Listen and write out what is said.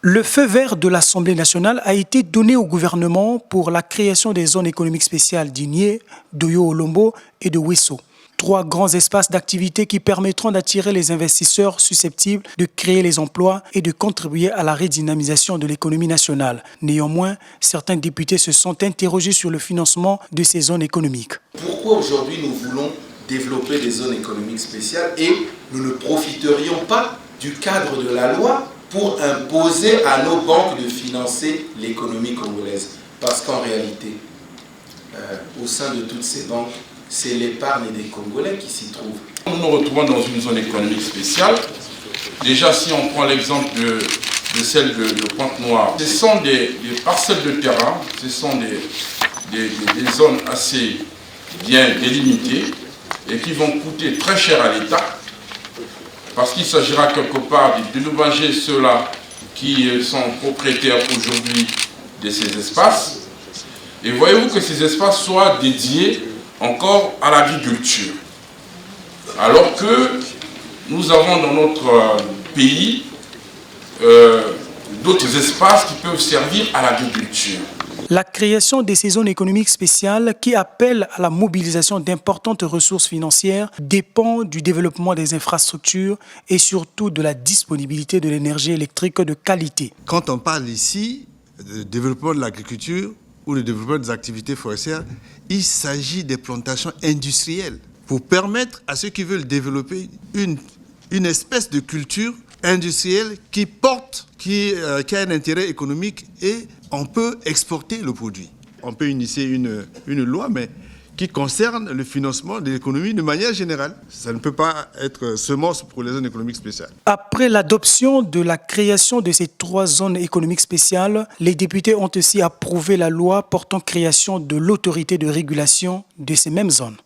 Le feu vert de l'Assemblée nationale a été donné au gouvernement pour la création des zones économiques spéciales d'Igné, de Yo-Olombo et de Wesso. 3 grands espaces d'activité qui permettront d'attirer les investisseurs susceptibles de créer les emplois et de contribuer à la redynamisation de l'économie nationale. Néanmoins, certains députés se sont interrogés sur le financement de ces zones économiques. Pourquoi aujourd'hui nous voulons développer des zones économiques spéciales et nous ne profiterions pas du cadre de la loi pour imposer à nos banques de financer l'économie congolaise? Parce qu'en réalité, au sein de toutes ces banques, c'est l'épargne des Congolais qui s'y trouve. Nous nous retrouvons dans une zone économique spéciale. Déjà, si on prend l'exemple de celle de Pointe-Noire, ce sont des parcelles de terrain, ce sont des zones assez bien délimitées et qui vont coûter très cher à l'État parce qu'il s'agira quelque part de dédommager ceux-là qui sont propriétaires aujourd'hui de ces espaces. Et voyez-vous que ces espaces soient dédiés encore à l'agriculture. Alors que nous avons dans notre pays d'autres espaces qui peuvent servir à l'agriculture. La création de ces zones économiques spéciales qui appellent à la mobilisation d'importantes ressources financières dépend du développement des infrastructures et surtout de la disponibilité de l'énergie électrique de qualité. Quand on parle ici de développement de l'agriculture ou le développement des activités forestières, il s'agit des plantations industrielles pour permettre à ceux qui veulent développer une espèce de culture industrielle qui a un intérêt économique et on peut exporter le produit. On peut initier une loi, mais qui concerne le financement de l'économie de manière générale. Ça ne peut pas être semence pour les zones économiques spéciales. Après l'adoption de la création de ces 3 zones économiques spéciales, les députés ont aussi approuvé la loi portant création de l'autorité de régulation de ces mêmes zones.